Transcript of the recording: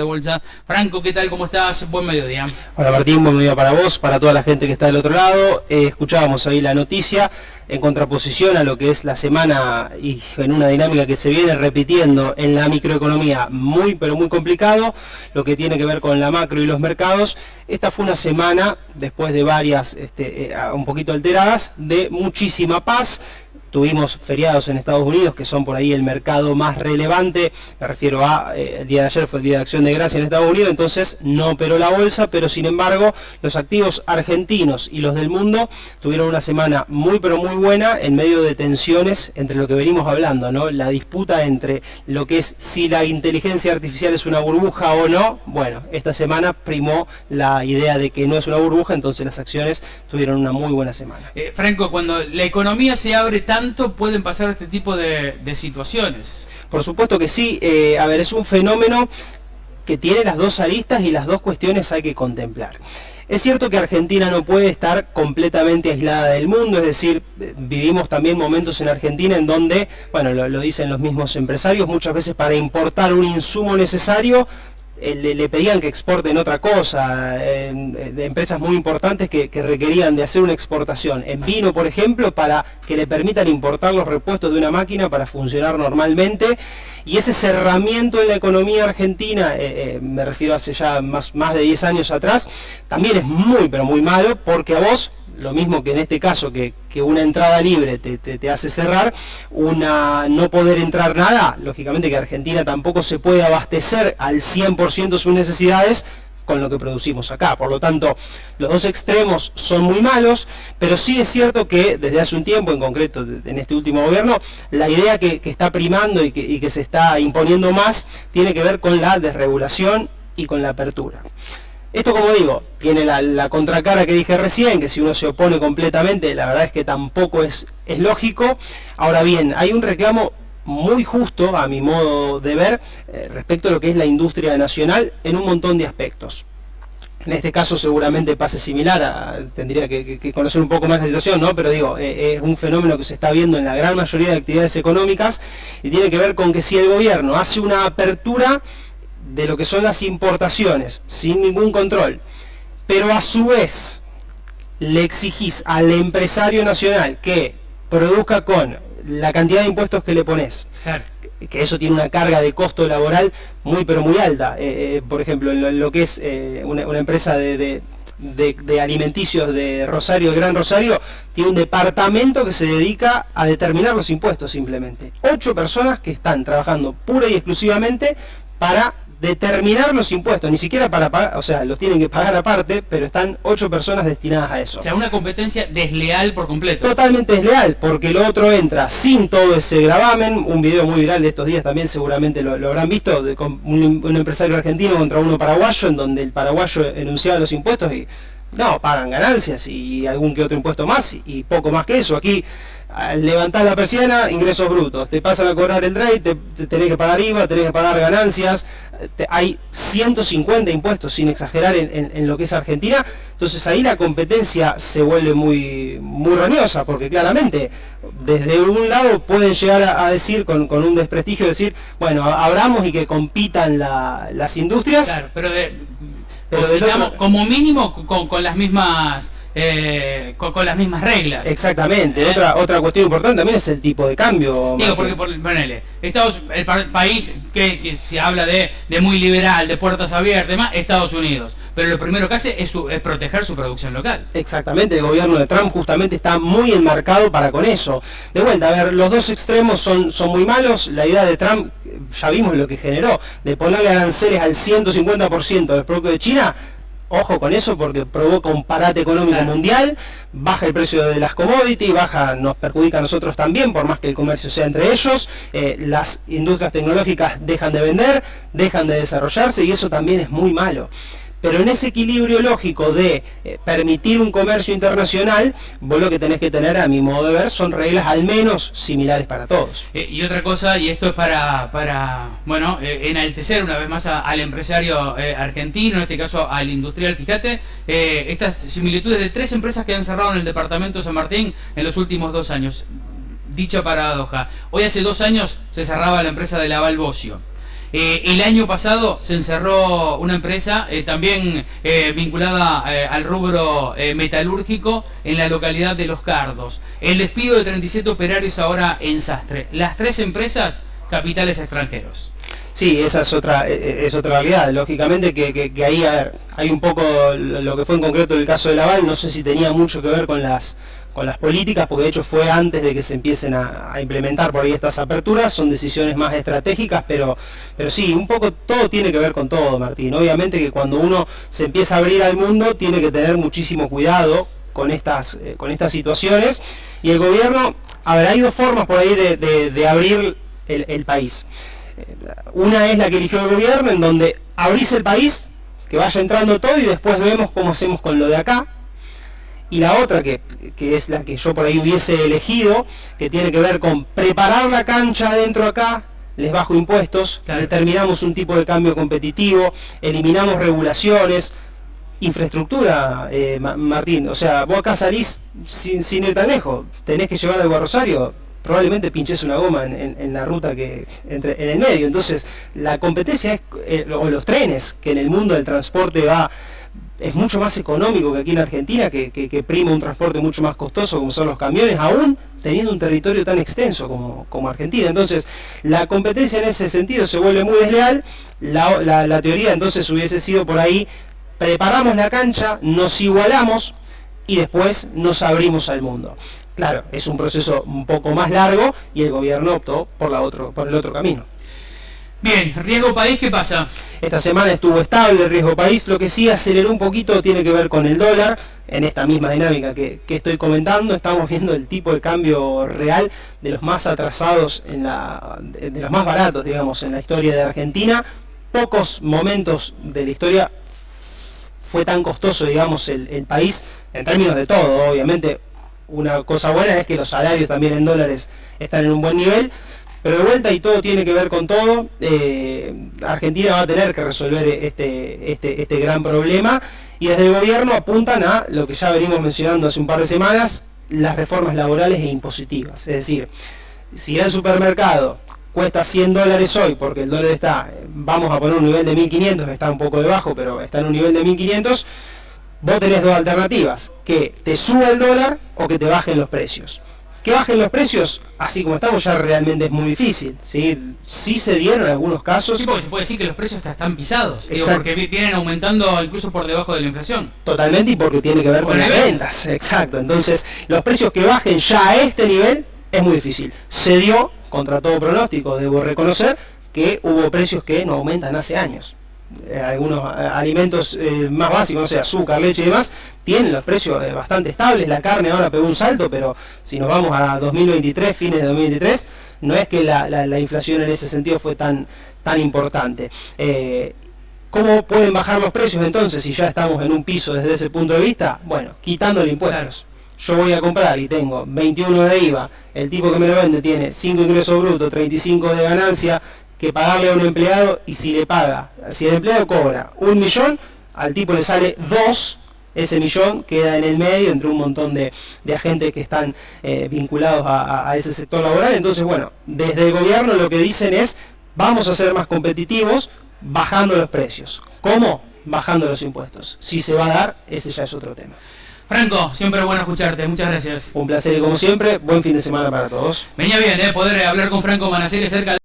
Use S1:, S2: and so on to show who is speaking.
S1: de bolsa. Franco, ¿qué tal? ¿Cómo estás? Buen mediodía.
S2: Hola Martín, buen mediodía para vos, para toda la gente que está del otro lado. Escuchábamos ahí la noticia en contraposición a lo que es la semana y en una dinámica que se viene repitiendo en la microeconomía muy pero muy complicado, lo que tiene que ver con la macro y los mercados. Esta fue una semana, después de varias un poquito alteradas, de muchísima paz. Tuvimos feriados en Estados Unidos, que son por ahí el mercado más relevante. Me refiero a, el día de ayer fue el Día de Acción de Gracias en Estados Unidos, entonces no operó la bolsa, pero sin embargo los activos argentinos y los del mundo tuvieron una semana muy pero muy buena en medio de tensiones entre lo que venimos hablando, ¿no? La disputa entre lo que es si la inteligencia artificial es una burbuja o no. Bueno, esta semana primó la idea de que no es una burbuja, entonces las acciones tuvieron una muy buena semana.
S1: Franco, cuando la economía se abre tanto, pueden pasar este tipo de situaciones.
S2: Por supuesto que sí. A ver, es un fenómeno que tiene las dos aristas y las dos cuestiones hay que contemplar. Es cierto que Argentina no puede estar completamente aislada del mundo, es decir, vivimos también momentos en Argentina en donde, bueno, lo dicen los mismos empresarios, muchas veces para importar un insumo necesario le pedían que exporten otra cosa, de empresas muy importantes que requerían de hacer una exportación en vino, por ejemplo, para que le permitan importar los repuestos de una máquina para funcionar normalmente. Y ese cerramiento en la economía argentina, me refiero hace ya más de 10 años atrás, también es muy pero muy malo, porque a vos, lo mismo que en este caso, que una entrada libre te hace cerrar, no poder entrar nada, lógicamente que Argentina tampoco se puede abastecer al 100% sus necesidades con lo que producimos acá. Por lo tanto, los dos extremos son muy malos, pero sí es cierto que desde hace un tiempo, en concreto en este último gobierno, la idea que está primando y que se está imponiendo más tiene que ver con la desregulación y con la apertura. Esto, como digo, tiene la contracara que dije recién, que si uno se opone completamente, la verdad es que tampoco es lógico. Ahora bien, hay un reclamo muy justo, a mi modo de ver, respecto a lo que es la industria nacional en un montón de aspectos. En este caso seguramente pase similar, tendría que conocer un poco más la situación, ¿no? Pero digo, es un fenómeno que se está viendo en la gran mayoría de actividades económicas y tiene que ver con que si el gobierno hace una apertura de lo que son las importaciones, sin ningún control, pero a su vez le exigís al empresario nacional que produzca con la cantidad de impuestos que le pones, claro, que eso tiene una carga de costo laboral muy pero muy alta. Por ejemplo, en lo que es una empresa de alimenticios de Rosario, el Gran Rosario, tiene un departamento que se dedica a determinar los impuestos simplemente. 8 personas que están trabajando pura y exclusivamente para determinar los impuestos, ni siquiera para pagar, o sea, los tienen que pagar aparte, pero están 8 personas destinadas a eso.
S1: O sea, una competencia desleal por completo.
S2: Totalmente desleal, porque lo otro entra sin todo ese gravamen. Un video muy viral de estos días también seguramente lo habrán visto, con un empresario argentino contra uno paraguayo, en donde el paraguayo enunciaba los impuestos y no, pagan ganancias y algún que otro impuesto más y poco más que eso. Aquí levantás la persiana, ingresos brutos, te pasan a cobrar el rate, te tenés que pagar IVA, tenés que pagar ganancias, hay 150 impuestos sin exagerar en lo que es Argentina. Entonces ahí la competencia se vuelve muy roñosa, porque claramente desde un lado pueden llegar a decir con un desprestigio, decir, bueno, abramos y que compitan las industrias.
S1: Claro, pero digamos, como mínimo con las mismas con las mismas reglas.
S2: Exactamente. Otra cuestión importante también es el tipo de cambio.
S1: Digo, porque ponele, el país que se habla de muy liberal, de puertas abiertas, demás, Estados Unidos. Pero lo primero que hace es proteger su producción local.
S2: Exactamente, el gobierno de Trump justamente está muy enmarcado para con eso. De vuelta, a ver, los dos extremos son muy malos. La idea de Trump, ya vimos lo que generó, de ponerle aranceles al 150% del producto de China. Ojo con eso, porque provoca un parate económico mundial, baja el precio de las commodities, nos perjudica a nosotros también, por más que el comercio sea entre ellos. Las industrias tecnológicas dejan de vender, dejan de desarrollarse y eso también es muy malo. Pero en ese equilibrio lógico de permitir un comercio internacional, vos lo que tenés que tener, a mi modo de ver, son reglas al menos similares para todos.
S1: Y otra cosa, y esto es para bueno, enaltecer una vez más al empresario argentino, en este caso al industrial. Fíjate, estas similitudes de 3 empresas que han cerrado en el departamento de San Martín en los últimos 2 años. Dicha paradoja. Hoy hace 2 años se cerraba la empresa de Laval Bocio. El año pasado se encerró una empresa también vinculada al rubro metalúrgico en la localidad de Los Cardos. El despido de 37 operarios ahora en Sastre. Las 3 empresas, capitales extranjeros.
S2: Sí, esa es otra realidad. Lógicamente que ahí, a ver, hay un poco lo que fue en concreto el caso de Laval, no sé si tenía mucho que ver con las políticas, porque de hecho fue antes de que se empiecen a implementar por ahí estas aperturas, son decisiones más estratégicas, pero sí, un poco todo tiene que ver con todo, Martín. Obviamente que cuando uno se empieza a abrir al mundo, tiene que tener muchísimo cuidado con estas situaciones, y el gobierno, a ver, hay 2 formas por ahí de abrir el país. Una es la que eligió el gobierno, en donde abrís el país, que vaya entrando todo y después vemos cómo hacemos con lo de acá. Y la otra, que es la que yo por ahí hubiese elegido, que tiene que ver con preparar la cancha adentro acá, les bajo impuestos, claro, determinamos un tipo de cambio competitivo, eliminamos regulaciones, infraestructura, Martín. O sea, vos acá salís sin ir tan lejos, tenés que llevar algo a Rosario, probablemente pinches una goma en la ruta que en el medio. Entonces la competencia es, o los trenes, que en el mundo del transporte es mucho más económico que aquí en Argentina, que prima un transporte mucho más costoso como son los camiones, aún teniendo un territorio tan extenso como Argentina. Entonces la competencia en ese sentido se vuelve muy desleal. La teoría entonces hubiese sido por ahí: preparamos la cancha, nos igualamos y después nos abrimos al mundo. Claro, es un proceso un poco más largo y el gobierno optó por el otro camino.
S1: Bien, riesgo país, ¿qué pasa?
S2: Esta semana estuvo estable el riesgo país, lo que sí aceleró un poquito tiene que ver con el dólar. En esta misma dinámica que estoy comentando, estamos viendo el tipo de cambio real de los más atrasados, de los más baratos, digamos, en la historia de Argentina. Pocos momentos de la historia fue tan costoso, digamos, el país, en términos de todo, obviamente. Una cosa buena es que los salarios también en dólares están en un buen nivel, pero de vuelta, y todo tiene que ver con todo, Argentina va a tener que resolver este gran problema, y desde el gobierno apuntan a lo que ya venimos mencionando hace un par de semanas: las reformas laborales e impositivas. Es decir, si el supermercado cuesta $100 hoy, porque el dólar está, vamos a poner un nivel de 1.500, que está un poco debajo, pero está en un nivel de 1.500, vos tenés 2 alternativas: que te suba el dólar o que te bajen los precios. Que bajen los precios, así como estamos, ya realmente es muy difícil, ¿sí? Sí se dieron en algunos casos.
S1: Sí, porque se puede decir que los precios están pisados, digo, porque vienen aumentando incluso por debajo de la inflación.
S2: Totalmente, y porque tiene que ver con las ventas. Exacto, entonces los precios que bajen ya a este nivel es muy difícil. Se dio, contra todo pronóstico, debo reconocer, que hubo precios que no aumentan hace años. Algunos alimentos más básicos, no sé, azúcar, leche y demás, tienen los precios bastante estables. La carne ahora pegó un salto, pero si nos vamos a 2023, fines de 2023, no es que la inflación en ese sentido fue tan importante. ¿Cómo pueden bajar los precios entonces si ya estamos en un piso desde ese punto de vista? Bueno, quitándole impuestos. Yo voy a comprar y tengo 21 de IVA, el tipo que me lo vende tiene 5 ingresos brutos, 35 de ganancia, que pagarle a un empleado, y si el empleado cobra 1 millón, al tipo le sale 2, ese millón queda en el medio entre un montón de agentes que están vinculados a ese sector laboral. Entonces, bueno, desde el gobierno lo que dicen es: vamos a ser más competitivos bajando los precios. ¿Cómo? Bajando los impuestos. Si se va a dar, ese ya es otro tema.
S1: Franco, siempre bueno escucharte, muchas gracias.
S2: Un placer, y como siempre, buen fin de semana para todos.
S1: Venía bien, poder hablar con Franco Manasiri cerca